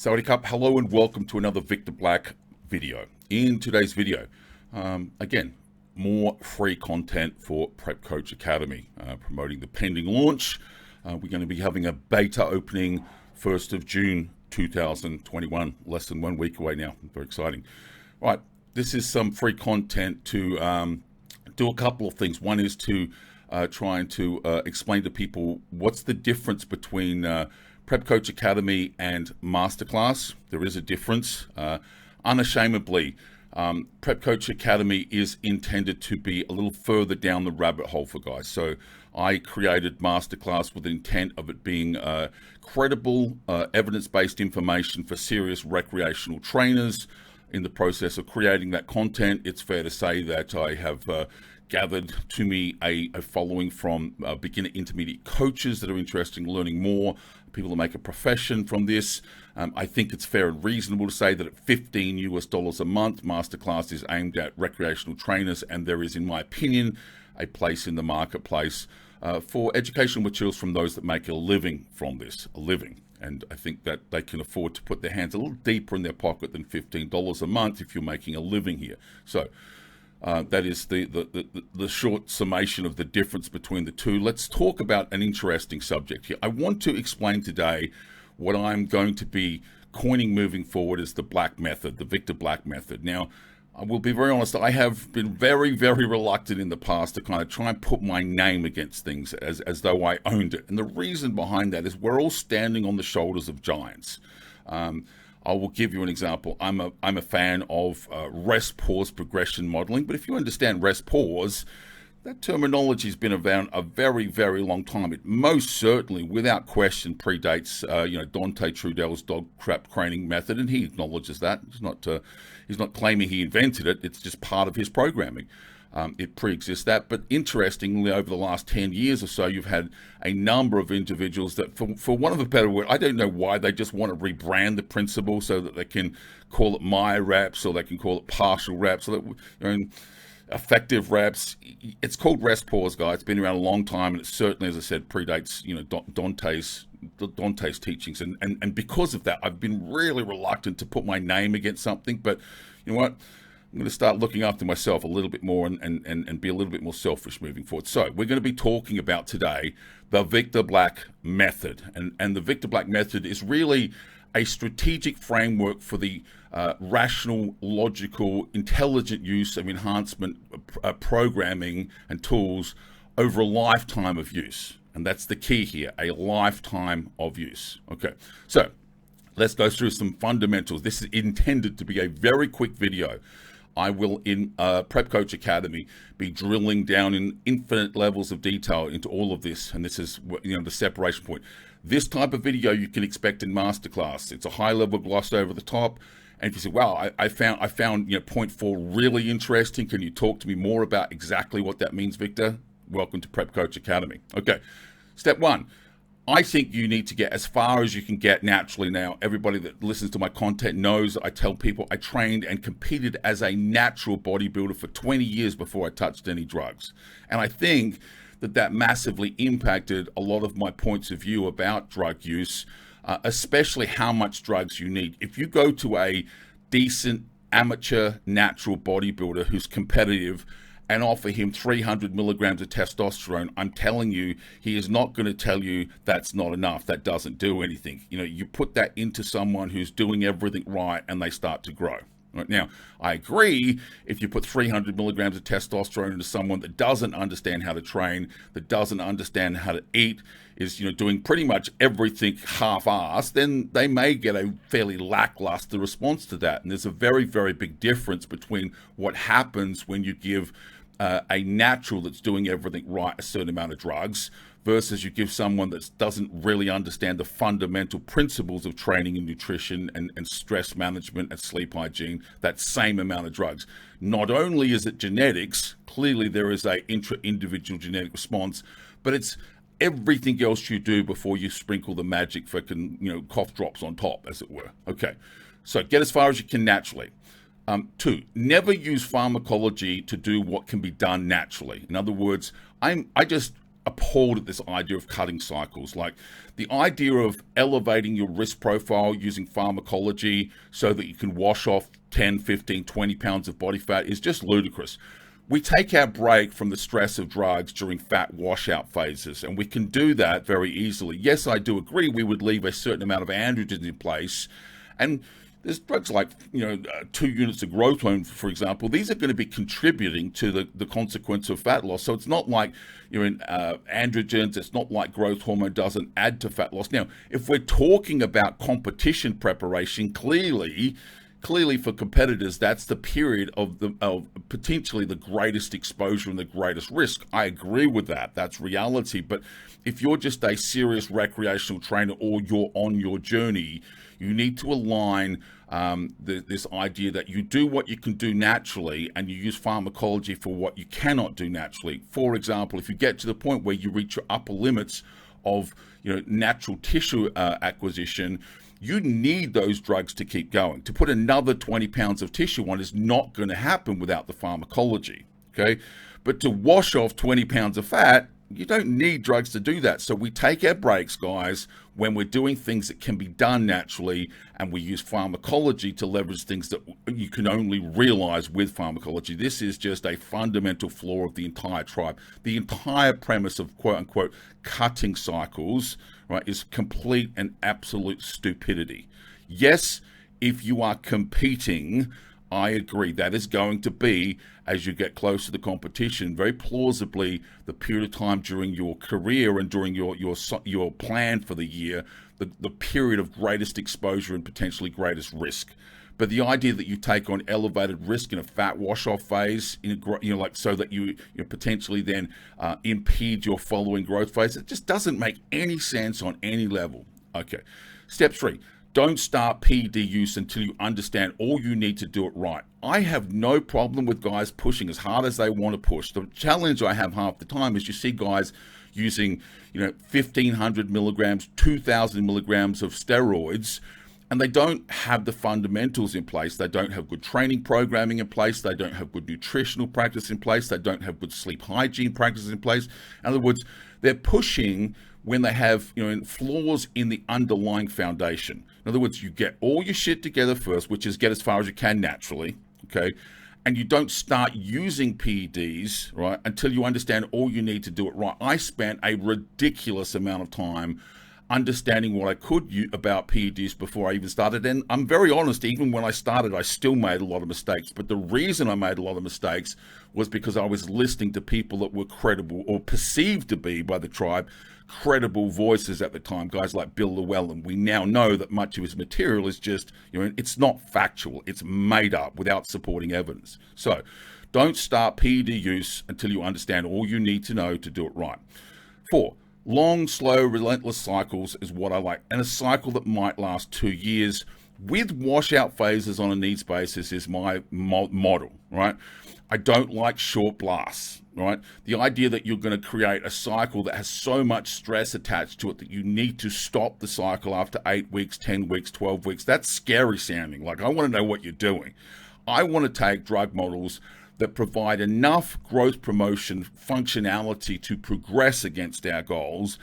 Sawadee Cup, hello and welcome to another Victor Black video. In today's video, again, more free content for Prep Coach Academy, promoting the pending launch. We're going to be having a beta opening 1st of June 2021, less than 1 week away now. Very exciting. Right, this is some free content to do a couple of things. One is to try and to explain to people what's the difference between Prep Coach Academy and Masterclass. There is a difference. Unashamedly, Prep Coach Academy is intended to be a little further down the rabbit hole for guys. So I created Masterclass with the intent of it being credible, evidence-based information for serious recreational trainers. In the process of creating that content, it's fair to say that I have gathered to me a following from beginner intermediate coaches that are interested in learning more, people that make a profession from this. I think it's fair and reasonable to say that at $15 a month, Masterclass is aimed at recreational trainers, and there is, in my opinion, a place in the marketplace for educational materials from those that make a living from this, And I think that they can afford to put their hands a little deeper in their pocket than $15 a month if you're making a living here. So that is the short summation of the difference between the two. Let's talk about an interesting subject here. I want to explain today what I'm going to be coining moving forward as the Black Method, the Victor Black Method. Now, I will be very honest, I have been very, very reluctant in the past to kind of try and put my name against things as though I owned it. And the reason behind that is we're all standing on the shoulders of giants. I will give you an example. I'm a fan of rest pause progression modeling, but if you understand rest pause, that terminology has been around a very, very long time. It most certainly, without question, predates Dante Trudell's dog trap training method, and he acknowledges that. He's not claiming he invented it. It's just part of his programming. It pre-exists that. But interestingly, over the last 10 years or so, you've had a number of individuals that, for one of a better word, I don't know why, they just want to rebrand the principle so that they can call it my reps, or they can call it partial reps, so that, effective reps. It's called rest pause, guys. It's been around a long time, and it certainly, as I said, predates Dante's teachings. And because of that, I've been really reluctant to put my name against something. But you know what? I'm going to start looking after myself a little bit more and be a little bit more selfish moving forward. So we're going to be talking about today the Victor Black Method. And the Victor Black Method is really a strategic framework for the rational, logical, intelligent use of enhancement programming and tools over a lifetime of use. And that's the key here, a lifetime of use. Okay, so let's go through some fundamentals. This is intended to be a very quick video. I will, in Prep Coach Academy, be drilling down in infinite levels of detail into all of this, and this is the separation point. This type of video you can expect in Masterclass. It's a high-level gloss over the top, and if you say, "Wow, I found point 4 really interesting. Can you talk to me more about exactly what that means, Victor?" Welcome to Prep Coach Academy. Okay, step 1. I think you need to get as far as you can get naturally. Now, everybody that listens to my content knows that I tell people I trained and competed as a natural bodybuilder for 20 years before I touched any drugs. And I think that massively impacted a lot of my points of view about drug use, especially how much drugs you need. If you go to a decent amateur natural bodybuilder who's competitive and offer him 300 milligrams of testosterone, I'm telling you, he is not going to tell you that's not enough. That doesn't do anything. You put that into someone who's doing everything right, and they start to grow. Right now, I agree, if you put 300 milligrams of testosterone into someone that doesn't understand how to train, that doesn't understand how to eat, is doing pretty much everything half-assed, then they may get a fairly lackluster response to that. And there's a very, very big difference between what happens when you give a natural that's doing everything right a certain amount of drugs versus you give someone that doesn't really understand the fundamental principles of training and nutrition and stress management and sleep hygiene, that same amount of drugs. Not only is it genetics, clearly there is a intra-individual genetic response, but it's everything else you do before you sprinkle the magic fucking, cough drops on top, as it were. Okay, so get as far as you can naturally. 2, never use pharmacology to do what can be done naturally. In other words, I just appalled at this idea of cutting cycles. Like the idea of elevating your risk profile using pharmacology so that you can wash off 10, 15, 20 pounds of body fat is just ludicrous. We take our break from the stress of drugs during fat washout phases, and we can do that very easily. Yes, I do agree we would leave a certain amount of androgens in place, and there's drugs like, 2 units of growth hormone, for example. These are going to be contributing to the consequence of fat loss. So it's not like you're in androgens. It's not like growth hormone doesn't add to fat loss. Now, if we're talking about competition preparation, clearly for competitors, that's the period of potentially the greatest exposure and the greatest risk. I agree with that. That's reality. But if you're just a serious recreational trainer or you're on your journey, you need to align this idea that you do what you can do naturally and you use pharmacology for what you cannot do naturally. For example, if you get to the point where you reach your upper limits of natural tissue acquisition, you need those drugs to keep going. To put another 20 pounds of tissue on is not going to happen without the pharmacology, okay? But to wash off 20 pounds of fat, you don't need drugs to do that. So we take our breaks, guys, when we're doing things that can be done naturally, and we use pharmacology to leverage things that you can only realize with pharmacology. This is just a fundamental flaw of the entire tribe. The entire premise of quote-unquote cutting cycles, right, is complete and absolute stupidity. Yes, if you are competing, I agree. That is going to be, as you get close to the competition, very plausibly the period of time during your career and during your plan for the year, the period of greatest exposure and potentially greatest risk. But the idea that you take on elevated risk in a fat wash-off phase, so that you potentially then impede your following growth phase, it just doesn't make any sense on any level. Okay, step 3. Don't start PED use until you understand all you need to do it right. I have no problem with guys pushing as hard as they want to push. The challenge I have half the time is you see guys using 1,500 milligrams, 2,000 milligrams of steroids, and they don't have the fundamentals in place. They don't have good training programming in place. They don't have good nutritional practice in place. They don't have good sleep hygiene practices in place. In other words, they're pushing when they have flaws in the underlying foundation. In other words, you get all your shit together first, which is get as far as you can naturally, okay? And you don't start using PEDs, right, until you understand all you need to do it right. I spent a ridiculous amount of time understanding what I could about PEDs before I even started. And I'm very honest, even when I started, I still made a lot of mistakes. But the reason I made a lot of mistakes was because I was listening to people that were credible, or perceived to be by the tribe, credible voices at the time, guys like Bill Llewellyn. We now know that much of his material is just, it's not factual. It's made up without supporting evidence. So don't start PED use until you understand all you need to know to do it right. 4, long, slow, relentless cycles is what I like. And a cycle that might last 2 years with washout phases on a needs basis is my model, right? I don't like short blasts, right? The idea that you're going to create a cycle that has so much stress attached to it that you need to stop the cycle after 8 weeks, 10 weeks, 12 weeks, that's scary sounding. Like, I want to know what you're doing. I want to take drug models that provide enough growth promotion functionality to progress against our goals,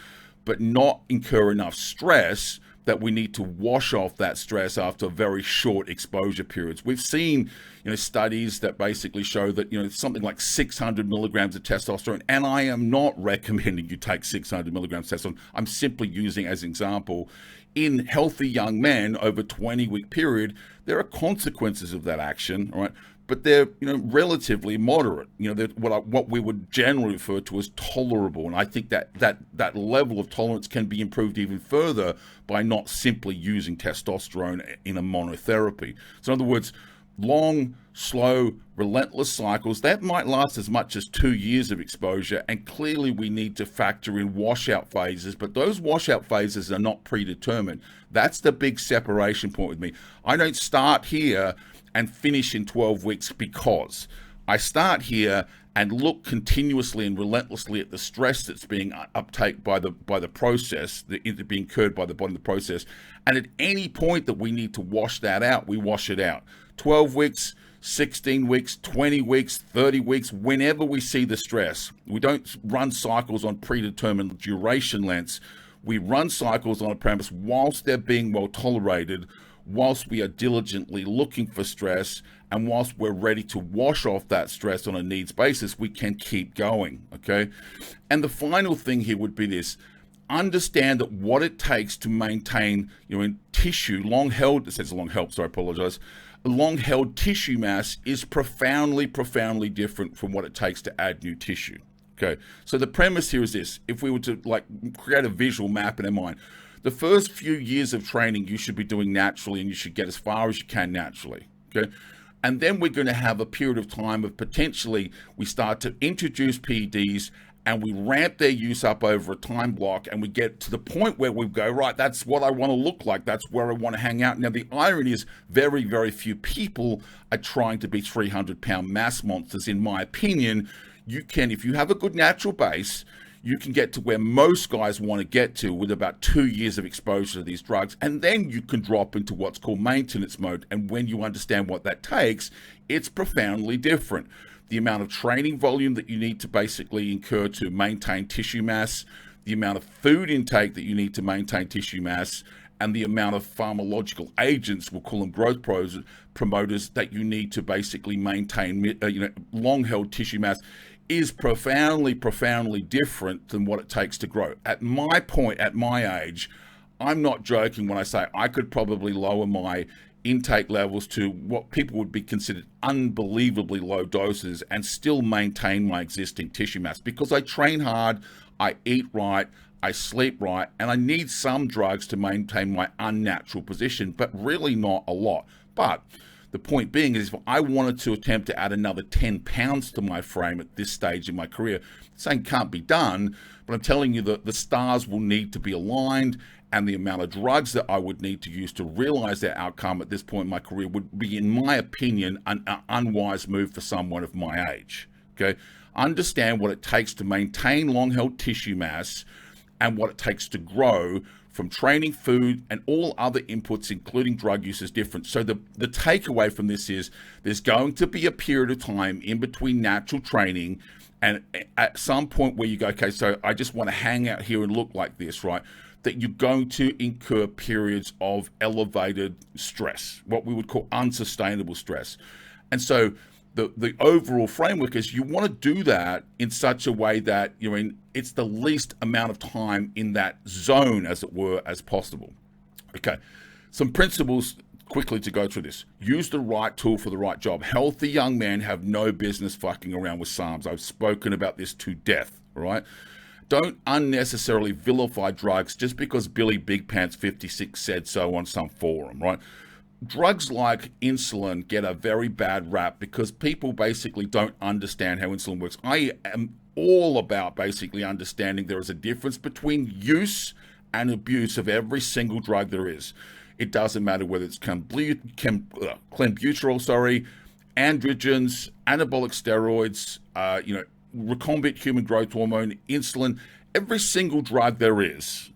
but not incur enough stress that we need to wash off that stress after very short exposure periods. We've seen, studies that basically show that, something like 600 milligrams of testosterone, and I am not recommending you take 600 milligrams of testosterone. I'm simply using as an example, in healthy young men over a 20-week period, there are consequences of that action, all right? But they're relatively moderate. They're what we would generally refer to as tolerable. And I think that level of tolerance can be improved even further by not simply using testosterone in a monotherapy. So in other words, long, slow, relentless cycles, that might last as much as 2 years of exposure. And clearly we need to factor in washout phases, but those washout phases are not predetermined. That's the big separation point with me. I don't start here and finish in 12 weeks because I start here and look continuously and relentlessly at the stress that's being uptake by the process, being incurred by the body in the process. And at any point that we need to wash that out, we wash it out. 12 weeks, 16 weeks, 20 weeks, 30 weeks, whenever we see the stress. We don't run cycles on predetermined duration lengths. We run cycles on a premise whilst they're being well tolerated, whilst we are diligently looking for stress, and whilst we're ready to wash off that stress on a needs basis, we can keep going, okay? And the final thing here would be this. Understand that what it takes to maintain, in tissue, long-held tissue mass is profoundly different from what it takes to add new tissue. Okay, so the premise here is this. If we were to create a visual map in our mind, the first few years of training you should be doing naturally, and you should get as far as you can naturally. Okay, and then we're going to have a period of time of potentially we start to introduce PEDs, and we ramp their use up over a time block, and we get to the point where we go, right, that's what I want to look like. That's where I want to hang out. Now, the irony is very few people are trying to be 300-pound mass monsters. In my opinion, you can, if you have a good natural base, you can get to where most guys want to get to with about 2 years of exposure to these drugs. And then you can drop into what's called maintenance mode. And when you understand what that takes, it's profoundly different. The amount of training volume that you need to basically incur to maintain tissue mass, the amount of food intake that you need to maintain tissue mass, and the amount of pharmacological agents, we'll call them growth promoters, that you need to basically maintain long-held tissue mass is profoundly different than what it takes to grow. At my point, at my age, I'm not joking when I say I could probably lower my intake levels to what people would be considered unbelievably low doses and still maintain my existing tissue mass, because I train hard, I eat right, I sleep right, and I need some drugs to maintain my unnatural position, but really not a lot. But the point being is, if I wanted to attempt to add another 10 pounds to my frame at this stage in my career, I'm saying can't be done, but I'm telling you that the stars will need to be aligned, and the amount of drugs that I would need to use to realize that outcome at this point in my career would be, in my opinion, an unwise move for someone of my age. Okay, understand what it takes to maintain long-held tissue mass and what it takes to grow from training, food, and all other inputs, including drug use, is different. So the takeaway from this is there's going to be a period of time in between natural training and at some point where you go, okay, so I just want to hang out here and look like this, right? That you're going to incur periods of elevated stress, what we would call unsustainable stress. And so the overall framework is you want to do that in such a way that it's the least amount of time in that zone, as it were, as possible. Okay, some principles quickly to go through this. Use the right tool for the right job. Healthy young men have no business fucking around with SARMs. I've spoken about this to death, right? Don't unnecessarily vilify drugs just because Billy Big Pants 56 said so on some forum, right? Drugs like insulin get a very bad rap because people basically don't understand how insulin works. I am all about basically understanding there is a difference between use and abuse of every single drug there is. It doesn't matter whether it's clenbuterol, androgens, anabolic steroids, recombinant human growth hormone, insulin, every single drug there is,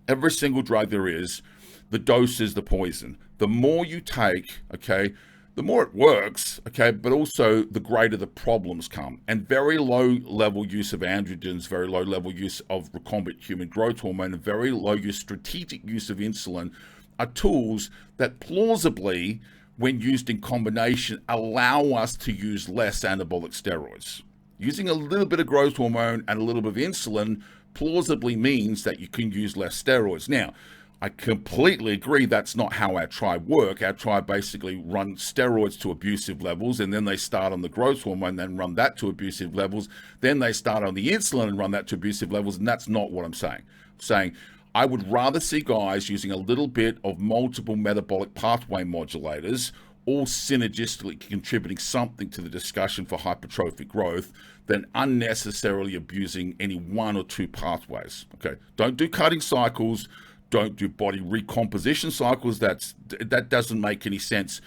the dose is the poison. The more you take, okay, the more it works, okay, but also the greater the problems come. And very low level use of androgens, very low level use of recombinant human growth hormone, and very low use, strategic use of insulin are tools that plausibly, when used in combination, allow us to use less anabolic steroids. Using a little bit of growth hormone and a little bit of insulin plausibly means that you can use less steroids. Now, I completely agree that's not how our tribe work. Our tribe basically run steroids to abusive levels, and then they start on the growth hormone, then run that to abusive levels. Then they start on the insulin and run that to abusive levels, and that's not what I'm saying. I'm saying I would rather see guys using a little bit of multiple metabolic pathway modulators, all synergistically contributing something to the discussion for hypertrophic growth, than unnecessarily abusing any one or two pathways. Okay, don't do cutting cycles, don't do body recomposition cycles. That doesn't make any sense.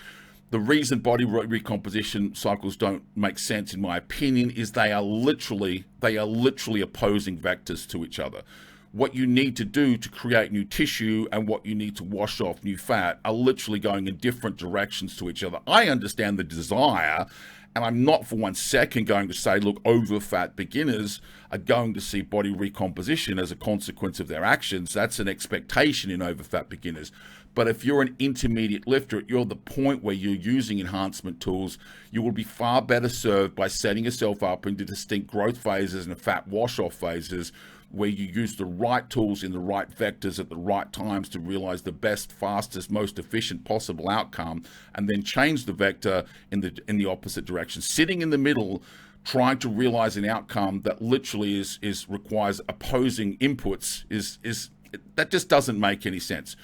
The reason body recomposition cycles don't make sense, in my opinion, is they are literally opposing vectors to each other. what you need to do to create new tissue and what you need to wash off new fat are literally going in different directions to each other. I understand the desire, and I'm not for 1 second going to say, look, over-fat beginners are going to see body recomposition as a consequence of their actions. That's an expectation in over-fat beginners. But if you're an intermediate lifter, you're at the point where you're using enhancement tools, you will be far better served by setting yourself up into distinct growth phases and fat wash-off phases, where you use the right tools in the right vectors at the right times to realize the best, fastest, most efficient possible outcome, and then change the vector in the opposite direction. Sitting in the middle, trying to realize an outcome that literally requires opposing inputs that just doesn't make any sense.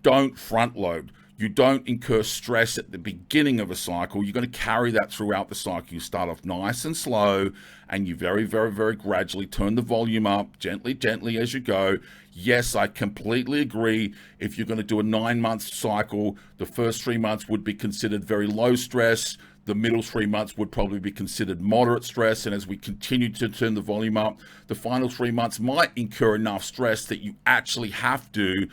Don't front load. You don't incur stress at the beginning of a cycle. You're going to carry that throughout the cycle. You start off nice and slow, and you very, very, very gradually turn the volume up, gently as you go. Yes, I completely agree. If you're going to do a 9-month cycle, the first 3 months would be considered very low stress. The middle 3 months would probably be considered moderate stress. And as we continue to turn the volume up, the final 3 months might incur enough stress that you actually have to,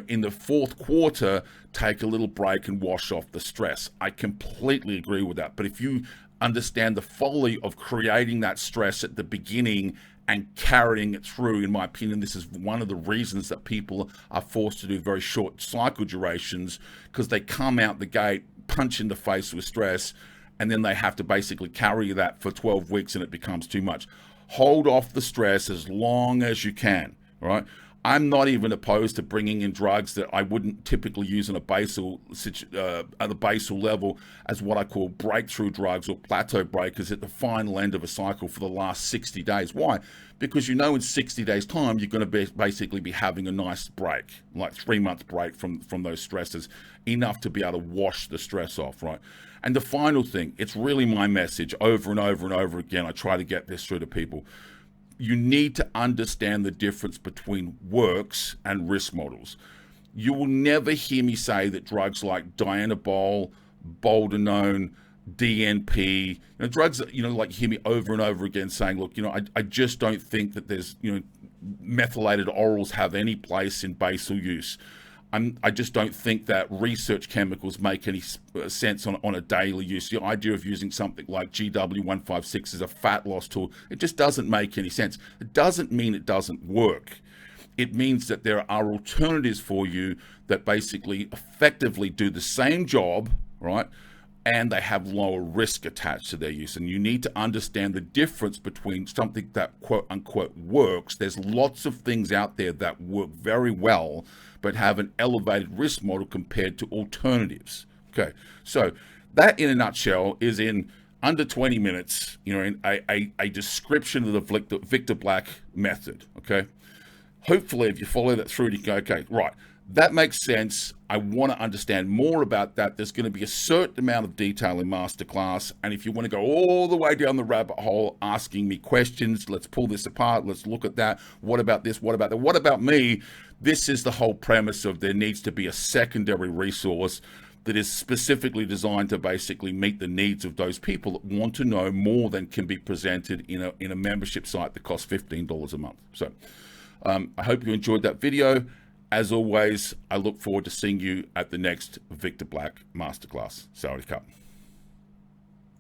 in the fourth quarter, take a little break and wash off the stress. I completely agree with that. But if you understand the folly of creating that stress at the beginning and carrying it through, in my opinion, this is one of the reasons that people are forced to do very short cycle durations, because they come out the gate, punch in the face with stress, and then they have to basically carry that for 12 weeks and it becomes too much. Hold off the stress as long as you can, right? I'm not even opposed to bringing in drugs that I wouldn't typically use on a basal at the basal level as what I call breakthrough drugs or plateau breakers at the final end of a cycle for the last 60 days. Why? Because in 60 days time, you're going to basically be having a nice break, like 3 months break from those stresses, enough to be able to wash the stress off, right? And the final thing, it's really my message over and over and over again. I try to get this through to people. You need to understand the difference between works and risk models. You will never hear me say that drugs like dianabol, boldenone, DNP, drugs that, like hear me over and over again saying, look, I just don't think that there's, methylated orals have any place in basal use. I just don't think that research chemicals make any sense on a daily use. The idea of using something like GW156 as a fat loss tool, it just doesn't make any sense. It doesn't mean it doesn't work. It means that there are alternatives for you that basically effectively do the same job, right? And they have lower risk attached to their use. And you need to understand the difference between something that quote unquote works. There's lots of things out there that work very well, but have an elevated risk model compared to alternatives. Okay, so that in a nutshell is in under 20 minutes, in a description of the Victor Black method, okay? Hopefully, if you follow that through, you go, okay, right, that makes sense. I want to understand more about that. There's going to be a certain amount of detail in masterclass. And if you want to go all the way down the rabbit hole asking me questions, let's pull this apart. Let's look at that. What about this? What about that? What about me? This is the whole premise of there needs to be a secondary resource that is specifically designed to basically meet the needs of those people that want to know more than can be presented in a membership site that costs $15 a month. So I hope you enjoyed that video. As always, I look forward to seeing you at the next Victor Black Masterclass. Sawadee Cup.